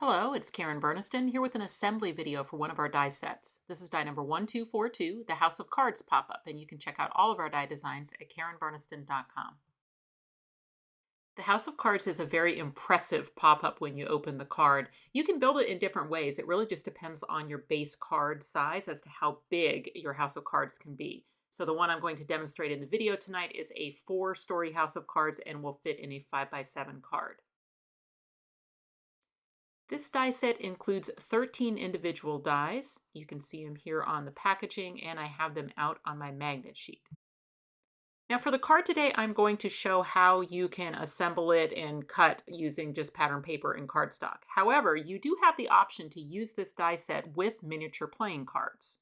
Hello, it's Karen Burniston here with an assembly video for one of our die sets. This is die number 1242, the House of Cards pop-up, and you can check out all of our die designs at karenburniston.com. The House of Cards is a very impressive pop-up when you open the card. You can build it in different ways. It really just depends on your base card size as to how big your House of Cards can be. So the one I'm going to demonstrate in the video tonight is a 4-story House of Cards and will fit in a 5x7 card. This die set includes 13 individual dies. You can see them here on the packaging, and I have them out on my magnet sheet. Now for the card today, I'm going to show how you can assemble it and cut using just pattern paper and cardstock. However, you do have the option to use this die set with miniature playing cards.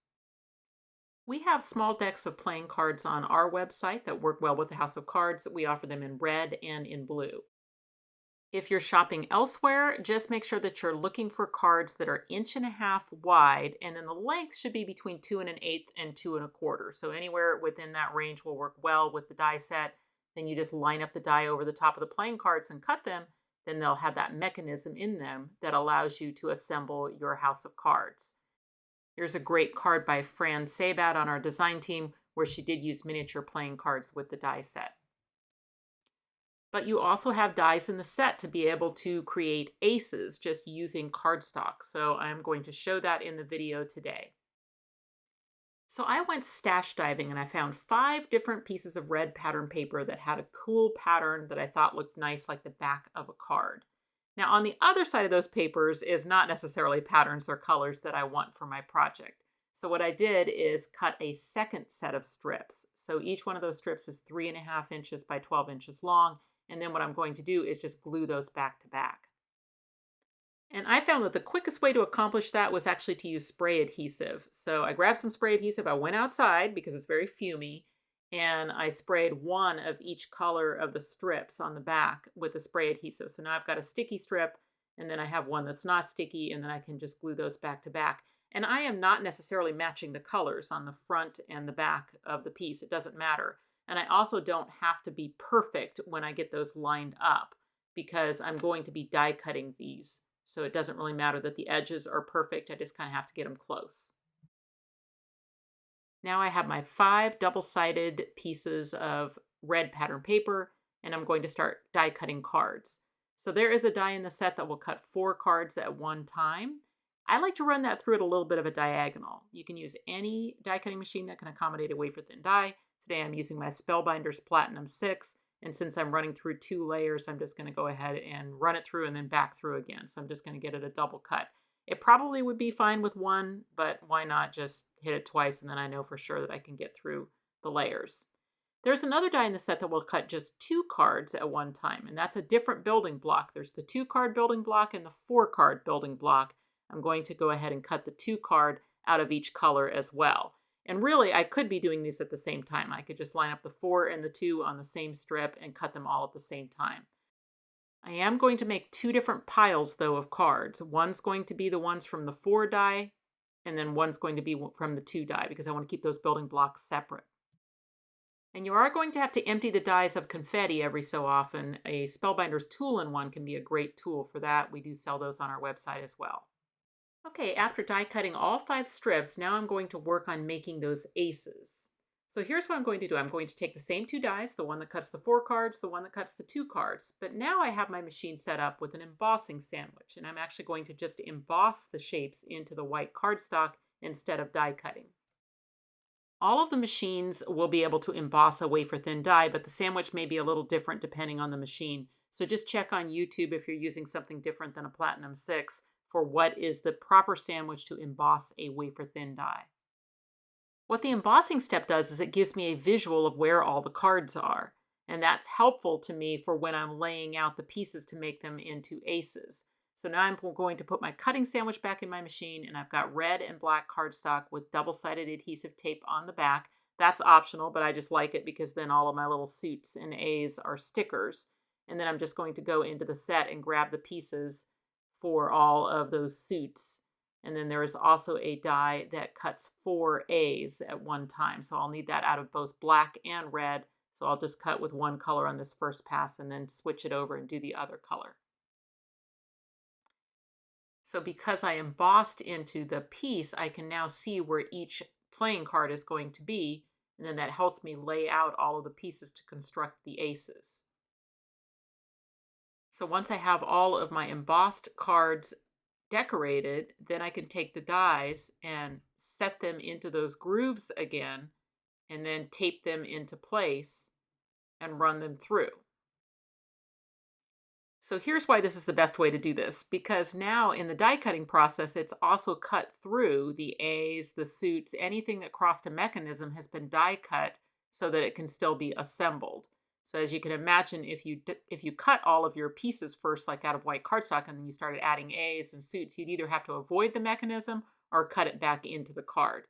We have small decks of playing cards on our website that work well with the House of Cards. We offer them in red and in blue. If you're shopping elsewhere, just make sure that you're looking for cards that are 1.5 inches wide, and then the length should be between 2 1/8 and 2 1/4. So anywhere within that range will work well with the die set. Then you just line up the die over the top of the playing cards and cut them. Then they'll have that mechanism in them that allows you to assemble your House of Cards. Here's a great card by Fran Sabat on our design team where she did use miniature playing cards with the die set. But you also have dies in the set to be able to create aces just using cardstock. So I'm going to show that in the video today. So I went stash diving and I found 5 different pieces of red pattern paper that had a cool pattern that I thought looked nice like the back of a card. Now on the other side of those papers is not necessarily patterns or colors that I want for my project. So what I did is cut a second set of strips. So each one of those strips is 3.5 inches by 12 inches long. And then what I'm going to do is just glue those back to back. And I found that the quickest way to accomplish that was actually to use spray adhesive. So I grabbed some spray adhesive. I went outside because it's very fumey, and I sprayed one of each color of the strips on the back with the spray adhesive. So now I've got a sticky strip, and then I have one that's not sticky, and then I can just glue those back to back. And I am not necessarily matching the colors on the front and the back of the piece. It doesn't matter. And I also don't have to be perfect when I get those lined up because I'm going to be die cutting these. So it doesn't really matter that the edges are perfect. I just kind of have to get them close. Now I have my 5 double-sided pieces of red pattern paper, and I'm going to start die cutting cards. So there is a die in the set that will cut 4 cards at one time. I like to run that through at a little bit of a diagonal. You can use any die cutting machine that can accommodate a wafer thin die. Today I'm using my Spellbinders Platinum 6, and since I'm running through 2 layers, I'm just going to go ahead and run it through and then back through again. So I'm just going to get it a double cut. It probably would be fine with one, but why not just hit it twice and then I know for sure that I can get through the layers. There's another die in the set that will cut just 2 cards at one time, and that's a different building block. There's the 2-card building block and the 4-card building block. I'm going to go ahead and cut the 2 card out of each color as well. And really, I could be doing these at the same time. I could just line up the 4 and the 2 on the same strip and cut them all at the same time. I am going to make 2 different piles, though, of cards. One's going to be the ones from the 4 die, and then one's going to be from the 2 die, because I want to keep those building blocks separate. And you are going to have to empty the dies of confetti every so often. A Spellbinders tool-in-one can be a great tool for that. We do sell those on our website as well. Okay, after die cutting all 5 strips, now I'm going to work on making those aces. So here's what I'm going to do. I'm going to take the same 2 dies, the one that cuts the 4 cards, the one that cuts the 2 cards, but now I have my machine set up with an embossing sandwich, and I'm actually going to just emboss the shapes into the white cardstock instead of die cutting. All of the machines will be able to emboss a wafer thin die, but the sandwich may be a little different depending on the machine. So just check on YouTube if you're using something different than a Platinum 6 for what is the proper sandwich to emboss a wafer thin die. What the embossing step does is it gives me a visual of where all the cards are, and that's helpful to me for when I'm laying out the pieces to make them into aces. So now I'm going to put my cutting sandwich back in my machine, and I've got red and black cardstock with double-sided adhesive tape on the back. That's optional, but I just like it because then all of my little suits and A's are stickers. And then I'm just going to go into the set and grab the pieces for all of those suits. And then there is also a die that cuts 4 A's at one time. So I'll need that out of both black and red. So I'll just cut with one color on this first pass and then switch it over and do the other color. So because I embossed into the piece, I can now see where each playing card is going to be, and then that helps me lay out all of the pieces to construct the aces. So once I have all of my embossed cards decorated, then I can take the dies and set them into those grooves again, and then tape them into place and run them through. So here's why this is the best way to do this, because now in the die cutting process, it's also cut through the A's, the suits, anything that crossed a mechanism has been die cut so that it can still be assembled. So as you can imagine, if you cut all of your pieces first, like out of white cardstock, and then you started adding A's and suits, you'd either have to avoid the mechanism or cut it back into the card.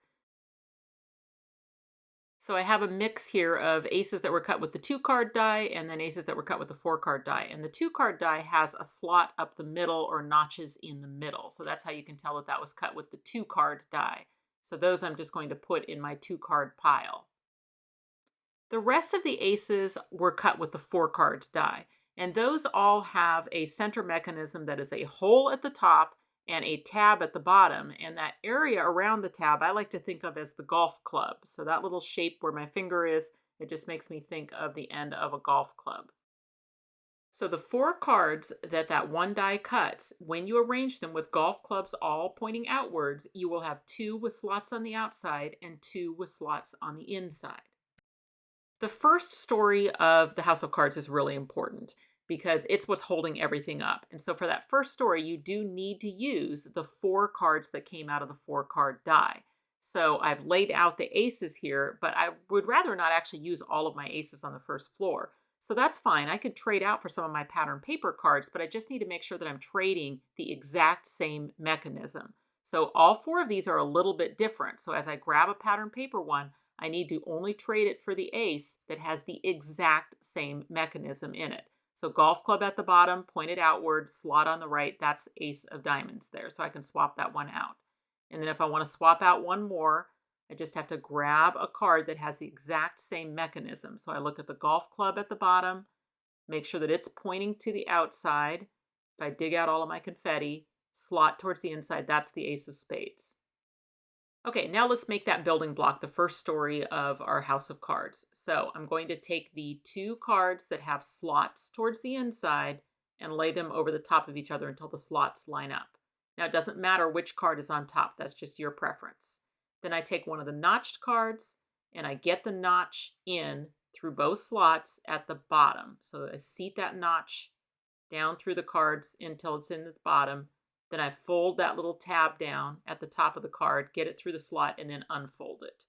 So I have a mix here of aces that were cut with the 2-card die and then aces that were cut with the 4-card die. And the 2-card die has a slot up the middle or notches in the middle. So that's how you can tell that that was cut with the 2-card die. So those I'm just going to put in my 2-card pile. The rest of the aces were cut with the 4-card die. And those all have a center mechanism that is a hole at the top and a tab at the bottom, and that area around the tab I like to think of as the golf club. So that little shape where my finger is, it just makes me think of the end of a golf club. So the 4 cards that one die cuts, when you arrange them with golf clubs all pointing outwards, you will have 2 with slots on the outside and 2 with slots on the inside. The first story of the House of Cards is really important because it's what's holding everything up. And so for that first story, you do need to use the 4 cards that came out of the 4-card die. So I've laid out the aces here, but I would rather not actually use all of my aces on the first floor. So that's fine. I could trade out for some of my pattern paper cards, but I just need to make sure that I'm trading the exact same mechanism. So all 4 of these are a little bit different. So as I grab a pattern paper one, I need to only trade it for the ace that has the exact same mechanism in it. So golf club at the bottom, pointed outward, slot on the right, that's ace of diamonds there. So I can swap that one out. And then if I want to swap out one more, I just have to grab a card that has the exact same mechanism. So I look at the golf club at the bottom, make sure that it's pointing to the outside. If I dig out all of my confetti, slot towards the inside, that's the ace of spades. Okay, now let's make that building block the first story of our House of Cards. So I'm going to take the 2 cards that have slots towards the inside and lay them over the top of each other until the slots line up. Now it doesn't matter which card is on top, that's just your preference. Then I take one of the notched cards and I get the notch in through both slots at the bottom. So I seat that notch down through the cards until it's in the bottom. Then I fold that little tab down at the top of the card, get it through the slot, and then unfold it.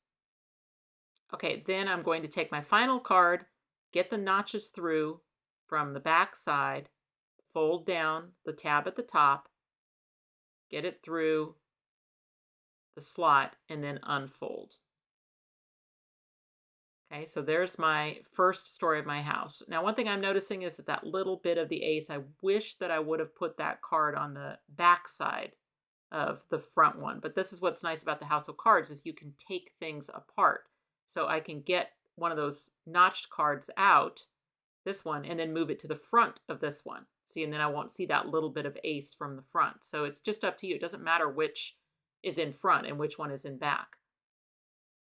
Okay, then I'm going to take my final card, get the notches through from the back side, fold down the tab at the top, get it through the slot, and then unfold. Okay, so there's my first story of my house. Now, one thing I'm noticing is that little bit of the ace, I wish that I would have put that card on the back side of the front one. But this is what's nice about the House of Cards is you can take things apart. So I can get one of those notched cards out, this one, and then move it to the front of this one. See, and then I won't see that little bit of ace from the front. So it's just up to you. It doesn't matter which is in front and which one is in back.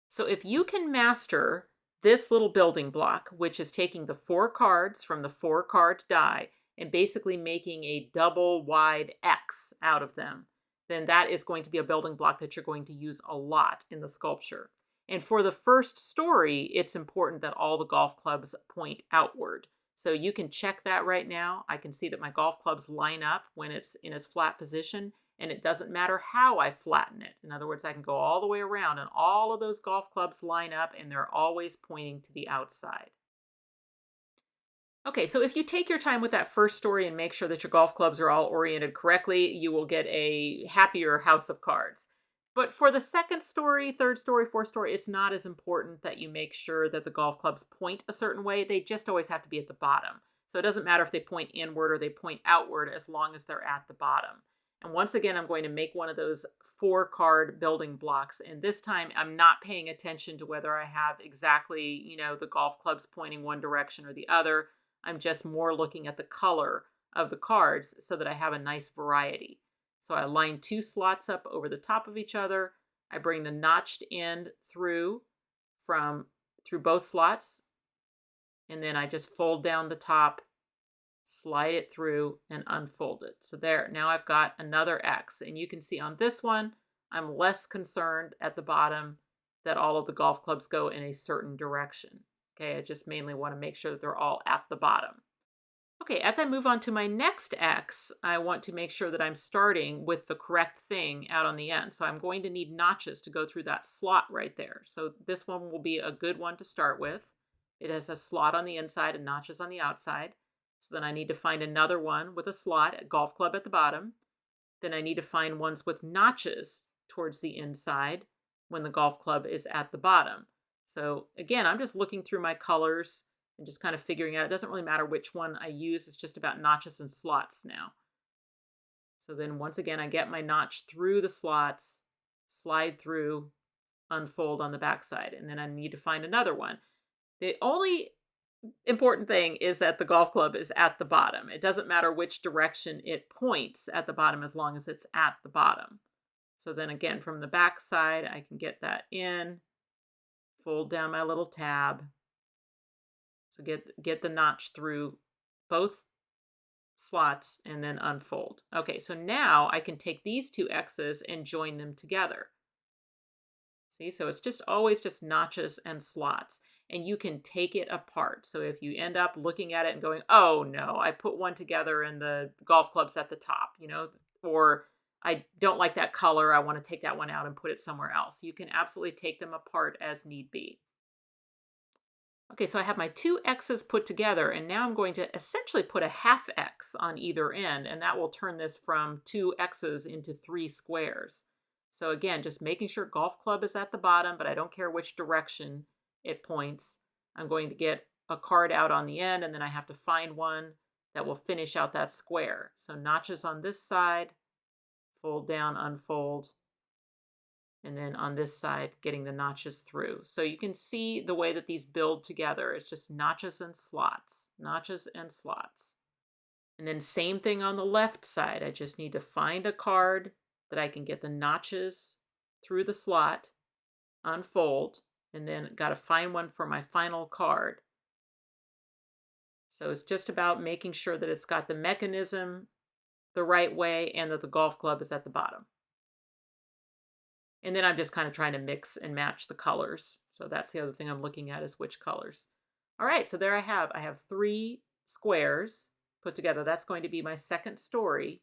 So if you can master this little building block, which is taking the 4 cards from the 4-card die and basically making a double wide X out of them, then that is going to be a building block that you're going to use a lot in the sculpture. And for the first story, it's important that all the golf clubs point outward. So you can check that right now. I can see that my golf clubs line up when it's in its flat position, and it doesn't matter how I flatten it. In other words, I can go all the way around and all of those golf clubs line up and they're always pointing to the outside. Okay, so if you take your time with that first story and make sure that your golf clubs are all oriented correctly, you will get a happier House of Cards. But for the second story, third story, fourth story, it's not as important that you make sure that the golf clubs point a certain way. They just always have to be at the bottom. So it doesn't matter if they point inward or they point outward as long as they're at the bottom. And once again, I'm going to make one of those 4-card building blocks. And this time I'm not paying attention to whether I have exactly, the golf clubs pointing one direction or the other. I'm just more looking at the color of the cards so that I have a nice variety. So I line 2 slots up over the top of each other. I bring the notched end through through both slots, and then I just fold down the top, slide it through, and unfold it. So there, now I've got another X. And you can see on this one, I'm less concerned at the bottom that all of the golf clubs go in a certain direction. Okay, I just mainly want to make sure that they're all at the bottom. Okay, as I move on to my next X, I want to make sure that I'm starting with the correct thing out on the end. So I'm going to need notches to go through that slot right there. So this one will be a good one to start with. It has a slot on the inside and notches on the outside. So then I need to find another one with a slot, a golf club at the bottom. Then I need to find ones with notches towards the inside when the golf club is at the bottom. So again, I'm just looking through my colors and just kind of figuring out, it doesn't really matter which one I use, it's just about notches and slots now. So then once again, I get my notch through the slots, slide through, unfold on the backside, and then I need to find another one. The only important thing is that the golf club is at the bottom. It doesn't matter which direction it points at the bottom as long as it's at the bottom. So then again, from the back side, I can get that in, fold down my little tab. So get the notch through both slots and then unfold. Okay, so now I can take these 2 X's and join them together. See, so it's just always just notches and slots. And you can take it apart. So if you end up looking at it and going, oh no, I put one together and the golf club's at the top, or I don't like that color, I want to take that one out and put it somewhere else. You can absolutely take them apart as need be. Okay, so I have my 2 X's put together, and now I'm going to essentially put a half X on either end, and that will turn this from 2 X's into 3 squares. So again, just making sure golf club is at the bottom, but I don't care which direction it points. I'm going to get a card out on the end, and then I have to find one that will finish out that square. So notches on this side, fold down, unfold, and then on this side, getting the notches through. So you can see the way that these build together. It's just notches and slots, notches and slots. And then same thing on the left side. I just need to find a card that I can get the notches through the slot, unfold, and then got to find one for my final card. So it's just about making sure that it's got the mechanism the right way and that the golf club is at the bottom. And then I'm just kind of trying to mix and match the colors. So that's the other thing I'm looking at is which colors. All right, so there I have 3 squares put together. That's going to be my second story.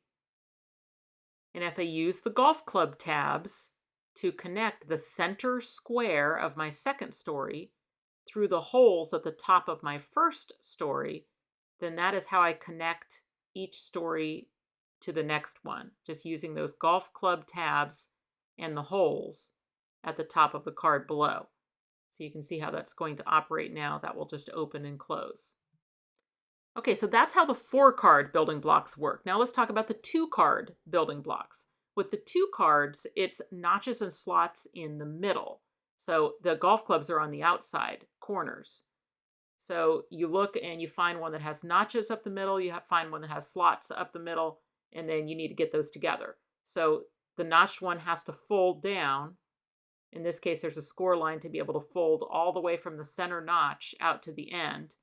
And if I use the golf club tabs to connect the center square of my second story through the holes at the top of my first story, then that is how I connect each story to the next one, just using those golf club tabs and the holes at the top of the card below. So you can see how that's going to operate now. That will just open and close. Okay, so that's how the 4-card building blocks work. Now let's talk about the 2-card building blocks. With the 2 cards, it's notches and slots in the middle. So the golf clubs are on the outside corners. So you look and you find one that has notches up the middle, you find one that has slots up the middle, and then you need to get those together. So the notched one has to fold down. In this case, there's a score line to be able to fold all the way from the center notch out to the end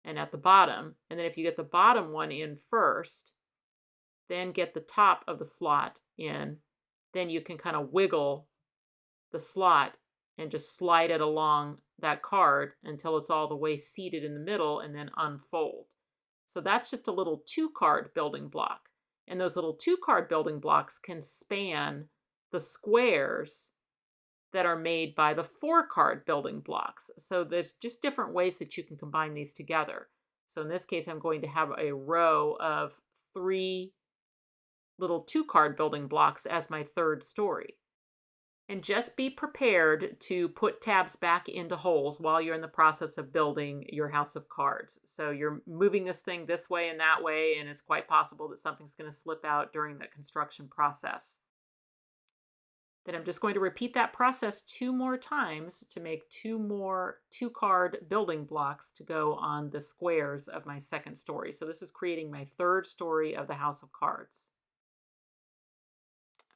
and at the bottom. And then if you get the bottom one in first, then get the top of the slot in, then you can kind of wiggle the slot and just slide it along that card until it's all the way seated in the middle and then unfold. So that's just a little 2-card building block. And those little 2-card building blocks can span the squares that are made by the 4-card building blocks. So there's just different ways that you can combine these together. So in this case, I'm going to have a row of 3 little 2-card building blocks as my third story. And just be prepared to put tabs back into holes while you're in the process of building your house of cards. So you're moving this thing this way and that way, and it's quite possible that something's going to slip out during the construction process. Then I'm just going to repeat that process 2 more times to make 2 more 2-card building blocks to go on the squares of my second story. So this is creating my third story of the house of cards.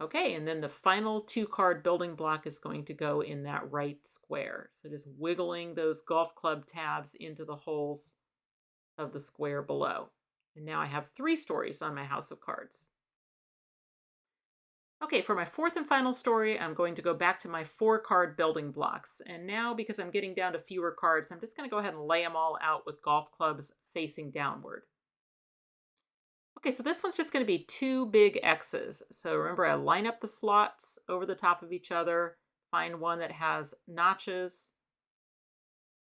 Okay, and then the final 2-card building block is going to go in that right square. So just wiggling those golf club tabs into the holes of the square below. And now I have 3 stories on my house of cards. Okay, for my 4th and final story, I'm going to go back to my 4-card building blocks. And now, because I'm getting down to fewer cards, I'm just going to go ahead and lay them all out with golf clubs facing downward. Okay, so this one's just going to be 2 big X's. So remember, I line up the slots over the top of each other, find one that has notches,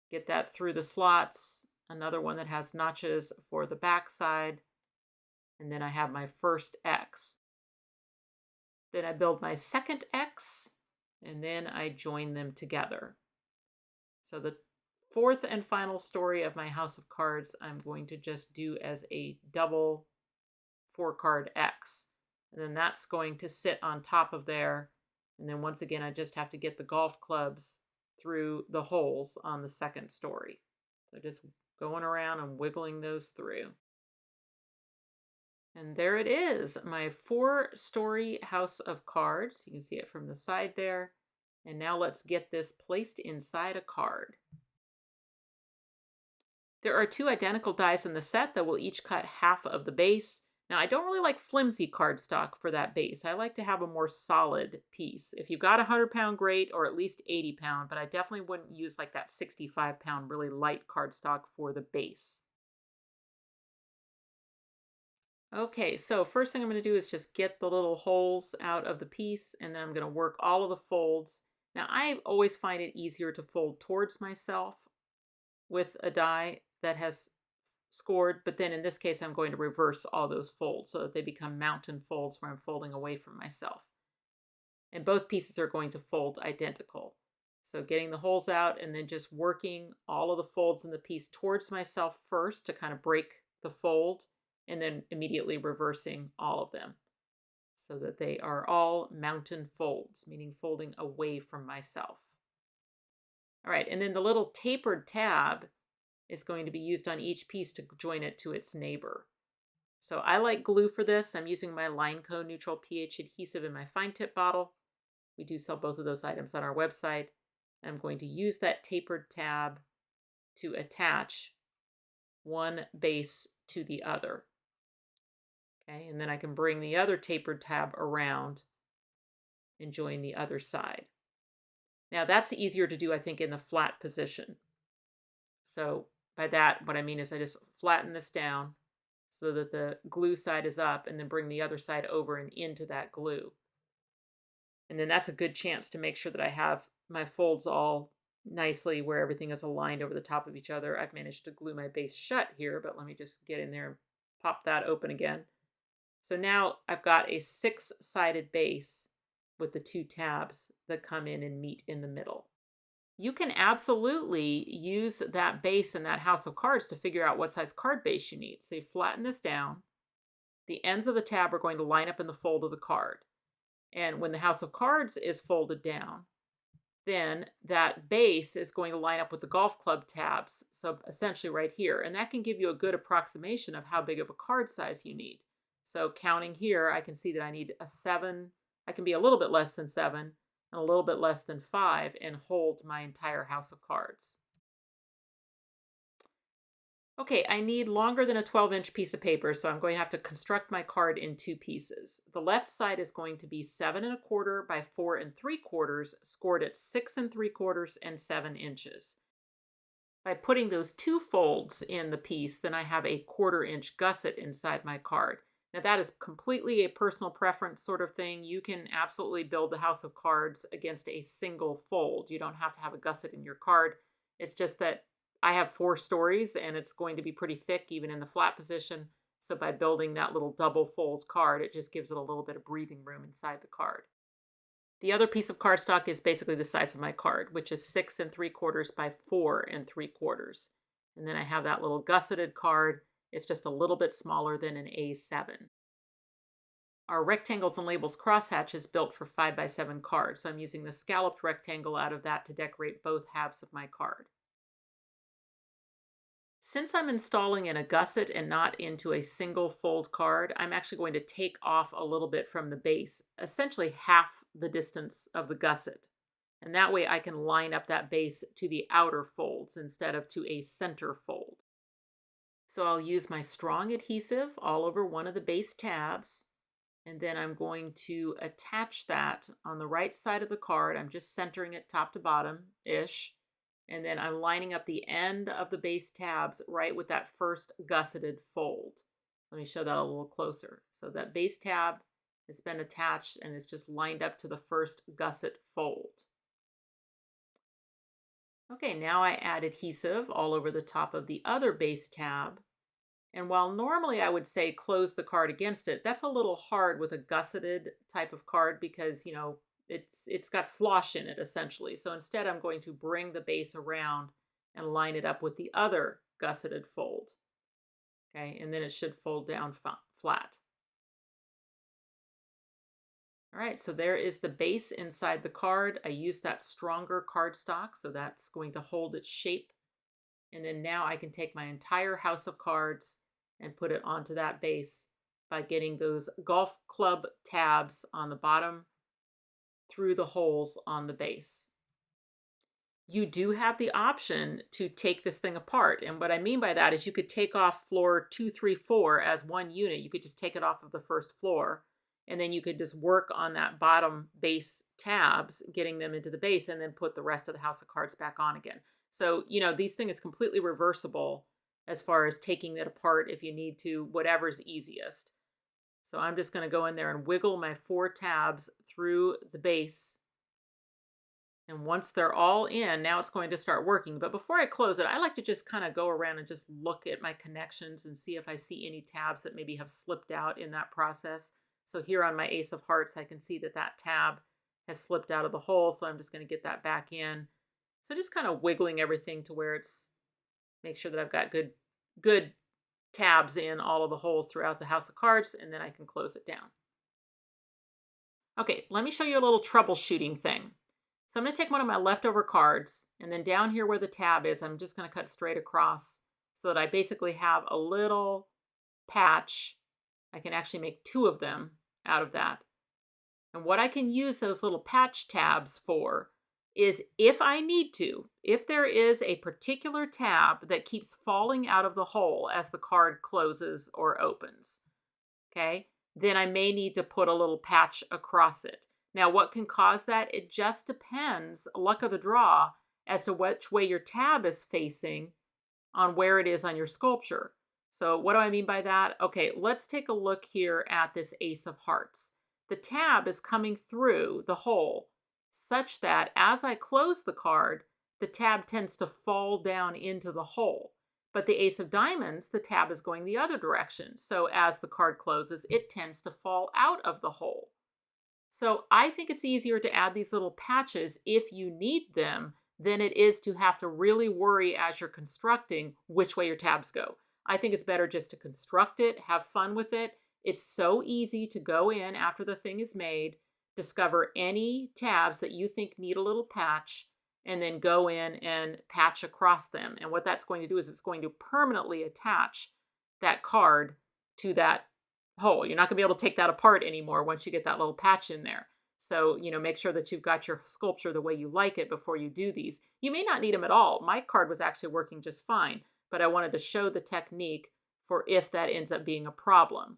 get that through the slots, another one that has notches for the back side, and then I have my first X. Then I build my second X, and then I join them together. So the 4th and final story of my house of cards, I'm going to just do as a double 4-card X. And then that's going to sit on top of there. And then once again, I just have to get the golf clubs through the holes on the 2nd story. So just going around and wiggling those through. And there it is, my 4-story house of cards. You can see it from the side there. And now let's get this placed inside a card. There are 2 identical dies in the set that will each cut half of the base. Now, I don't really like flimsy cardstock for that base. I like to have a more solid piece. If you've got a 100-pound, great, or at least 80-pound, but I definitely wouldn't use like that 65-pound really light cardstock for the base. Okay, so first thing I'm going to do is just get the little holes out of the piece, and then I'm going to work all of the folds. Now, I always find it easier to fold towards myself with a die that has scored, but then in this case, I'm going to reverse all those folds so that they become mountain folds where I'm folding away from myself. And both pieces are going to fold identical. So getting the holes out and then just working all of the folds in the piece towards myself first to kind of break the fold, and then immediately reversing all of them so that they are all mountain folds, meaning folding away from myself. All right, and then the little tapered tab is going to be used on each piece to join it to its neighbor. So I like glue for this. I'm using my LINECO neutral pH adhesive in my fine tip bottle. We do sell both of those items on our website. I'm going to use that tapered tab to attach one base to the other. Okay, and then I can bring the other tapered tab around and join the other side. Now that's easier to do, I think, in the flat position. So by that, what I mean is I just flatten this down so that the glue side is up, and then bring the other side over and into that glue. And then that's a good chance to make sure that I have my folds all nicely where everything is aligned over the top of each other. I've managed to glue my base shut here, but let me just get in there and pop that open again. So now I've got a 6-sided base with the 2 tabs that come in and meet in the middle. You can absolutely use that base in that house of cards to figure out what size card base you need. So you flatten this down. The ends of the tab are going to line up in the fold of the card. And when the house of cards is folded down, then that base is going to line up with the golf club tabs. So essentially right here. And that can give you a good approximation of how big of a card size you need. So counting here, I can see that I need a 7. I can be a little bit less than 7 and a little bit less than 5 and hold my entire house of cards. Okay, I need longer than a 12-inch piece of paper, so I'm going to have to construct my card in 2 pieces. The left side is going to be 7 1/4 by 4 3/4, scored at 6 3/4 and 7 inches. By putting those 2 folds in the piece, then I have a 1/4-inch gusset inside my card. Now that is completely a personal preference sort of thing. You can absolutely build the house of cards against a single fold. You don't have to have a gusset in your card. It's just that I have 4 stories and it's going to be pretty thick even in the flat position. So by building that little double folds card, it just gives it a little bit of breathing room inside the card. The other piece of cardstock is basically the size of my card, which is 6 3/4 by 4 3/4. And then I have that little gusseted card. It's just a little bit smaller than an A7. Our Rectangles and Labels Crosshatch is built for 5x7 cards, so I'm using the scalloped rectangle out of that to decorate both halves of my card. Since I'm installing in a gusset and not into a single fold card, I'm actually going to take off a little bit from the base, essentially half the distance of the gusset. And that way I can line up that base to the outer folds instead of to a center fold. So I'll use my strong adhesive all over one of the base tabs, and then I'm going to attach that on the right side of the card. I'm just centering it top to bottom-ish. And then I'm lining up the end of the base tabs right with that first gusseted fold. Let me show that a little closer. So that base tab has been attached and it's just lined up to the first gusset fold. Okay, now I add adhesive all over the top of the other base tab. And while normally I would say close the card against it, that's a little hard with a gusseted type of card because, you know, it's got slosh in it essentially. So instead I'm going to bring the base around and line it up with the other gusseted fold. Okay, and then it should fold down flat. All right, so there is the base inside the card. I used that stronger cardstock, so that's going to hold its shape. And then now I can take my entire house of cards and put it onto that base by getting those golf club tabs on the bottom through the holes on the base. You do have the option to take this thing apart. And what I mean by that is you could take off floor 2, 3, 4 as one unit. You could just take it off of the first floor. And then you could just work on that bottom base tabs, getting them into the base, and then put the rest of the house of cards back on again. So, you know, these things is completely reversible as far as taking it apart if you need to, whatever's easiest. So I'm just going to go in there and wiggle my 4 tabs through the base. And once they're all in, now it's going to start working. But before I close it, I like to just kind of go around and just look at my connections and see if I see any tabs that maybe have slipped out in that process. So here on my Ace of Hearts, I can see that that tab has slipped out of the hole. So I'm just going to get that back in. So just kind of wiggling everything to where it's, make sure that I've got good tabs in all of the holes throughout the house of cards, and then I can close it down. Okay, let me show you a little troubleshooting thing. So I'm going to take one of my leftover cards, and then down here where the tab is, I'm just going to cut straight across so that I basically have a little patch. I can actually make 2 of them out of that. And what I can use those little patch tabs for is if I need to, if there is a particular tab that keeps falling out of the hole as the card closes or opens, okay, then I may need to put a little patch across it. Now, what can cause that? It just depends, luck of the draw, as to which way your tab is facing on where it is on your sculpture. So what do I mean by that? Okay, let's take a look here at this Ace of Hearts. The tab is coming through the hole such that as I close the card, the tab tends to fall down into the hole. But the Ace of Diamonds, the tab is going the other direction. So as the card closes, it tends to fall out of the hole. So I think it's easier to add these little patches if you need them than it is to have to really worry as you're constructing which way your tabs go. I think it's better just to construct it, have fun with it. It's so easy to go in after the thing is made, discover any tabs that you think need a little patch, and then go in and patch across them. And what that's going to do is it's going to permanently attach that card to that hole. You're not going to be able to take that apart anymore once you get that little patch in there. So, you know, make sure that you've got your sculpture the way you like it before you do these. You may not need them at all. My card was actually working just fine, but I wanted to show the technique for if that ends up being a problem.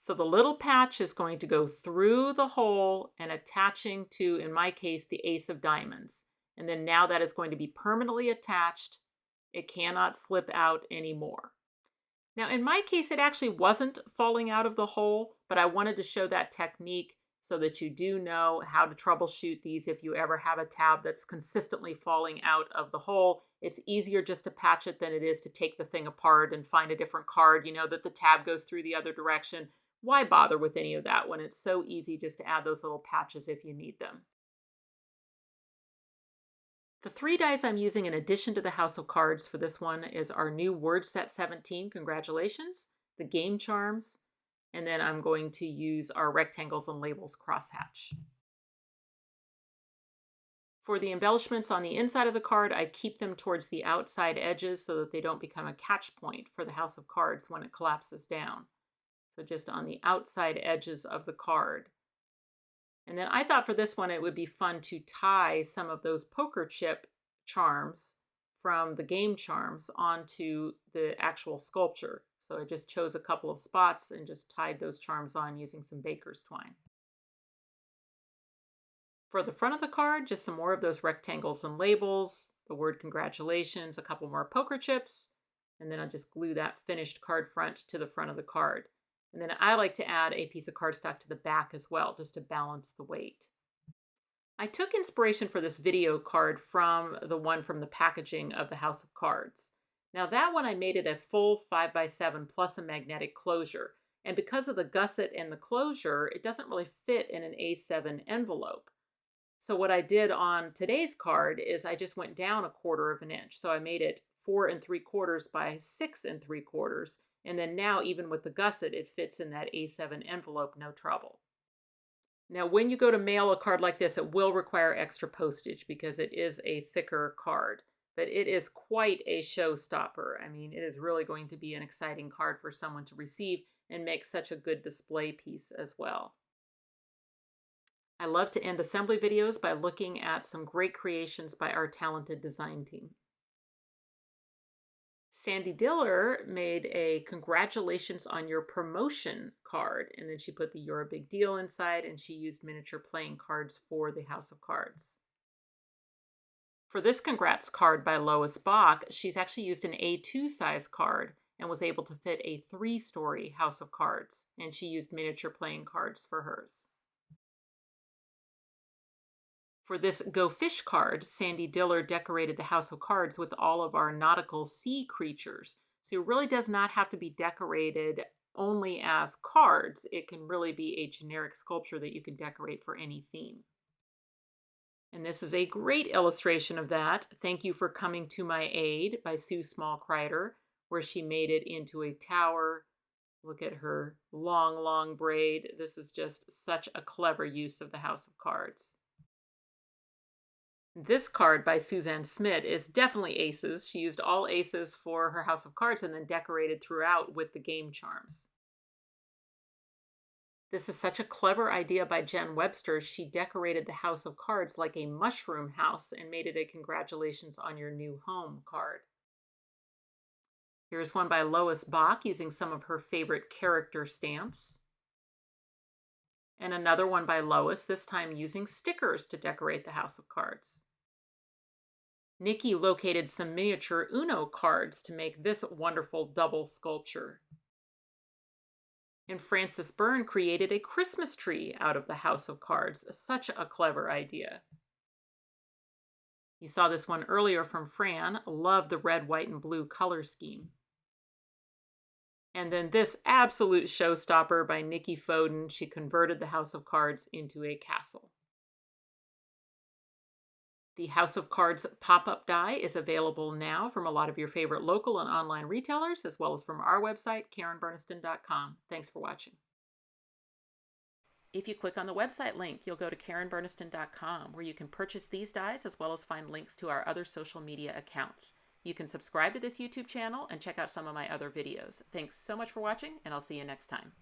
So the little patch is going to go through the hole and attaching to, in my case, the Ace of Diamonds. And then now that is going to be permanently attached. It cannot slip out anymore. Now, in my case, it actually wasn't falling out of the hole, but I wanted to show that technique so that you do know how to troubleshoot these if you ever have a tab that's consistently falling out of the hole. It's easier just to patch it than it is to take the thing apart and find a different card, you know, that the tab goes through the other direction. Why bother with any of that when it's so easy just to add those little patches if you need them? The 3 dies I'm using in addition to the House of Cards for this one is our new Word Set 17, congratulations, the Game Charms, and then I'm going to use our Rectangles and Labels Crosshatch. For the embellishments on the inside of the card, I keep them towards the outside edges so that they don't become a catch point for the house of cards when it collapses down. So just on the outside edges of the card. And then I thought for this one it would be fun to tie some of those poker chip charms from the game charms onto the actual sculpture. So I just chose a couple of spots and just tied those charms on using some baker's twine. For the front of the card, just some more of those rectangles and labels, the word congratulations, a couple more poker chips, and then I'll just glue that finished card front to the front of the card. And then I like to add a piece of cardstock to the back as well, just to balance the weight. I took inspiration for this video card from the one from the packaging of the House of Cards. Now that one I made it a full 5x7 plus a magnetic closure. And because of the gusset and the closure, it doesn't really fit in an A7 envelope. So what I did on today's card is I just went down 1/4 of an inch. So I made it 4 3/4 by 6 3/4. And then now even with the gusset, it fits in that A7 envelope, no trouble. Now when you go to mail a card like this, it will require extra postage because it is a thicker card. But it is quite a showstopper. I mean, it is really going to be an exciting card for someone to receive and make such a good display piece as well. I love to end assembly videos by looking at some great creations by our talented design team. Sandy Diller made a congratulations on your promotion card, and then she put the You're a Big Deal inside, and she used miniature playing cards for the House of Cards. For this congrats card by Lois Bach, she's actually used an A2 size card and was able to fit a 3-story House of Cards, and she used miniature playing cards for hers. For this Go Fish card, Sandy Diller decorated the House of Cards with all of our nautical sea creatures. So it really does not have to be decorated only as cards. It can really be a generic sculpture that you can decorate for any theme. And this is a great illustration of that. Thank You for Coming to My Aid by Sue Small Kreider, where she made it into a tower. Look at her long, long braid. This is just such a clever use of the House of Cards. This card by Suzanne Smith is definitely aces. She used all aces for her House of Cards and then decorated throughout with the game charms. This is such a clever idea by Jen Webster. She decorated the House of Cards like a mushroom house and made it a congratulations on your new home card. Here's one by Lois Bach using some of her favorite character stamps. And another one by Lois, this time using stickers to decorate the House of Cards. Nikki located some miniature Uno cards to make this wonderful double sculpture. And Frances Byrne created a Christmas tree out of the House of Cards. Such a clever idea. You saw this one earlier from Fran. Love the red, white, and blue color scheme. And then this absolute showstopper by Nikki Foden. She converted the House of Cards into a castle. The House of Cards pop-up die is available now from a lot of your favorite local and online retailers, as well as from our website, KarenBurniston.com. Thanks for watching. If you click on the website link, you'll go to KarenBurniston.com, where you can purchase these dies as well as find links to our other social media accounts. You can subscribe to this YouTube channel and check out some of my other videos. Thanks so much for watching, and I'll see you next time.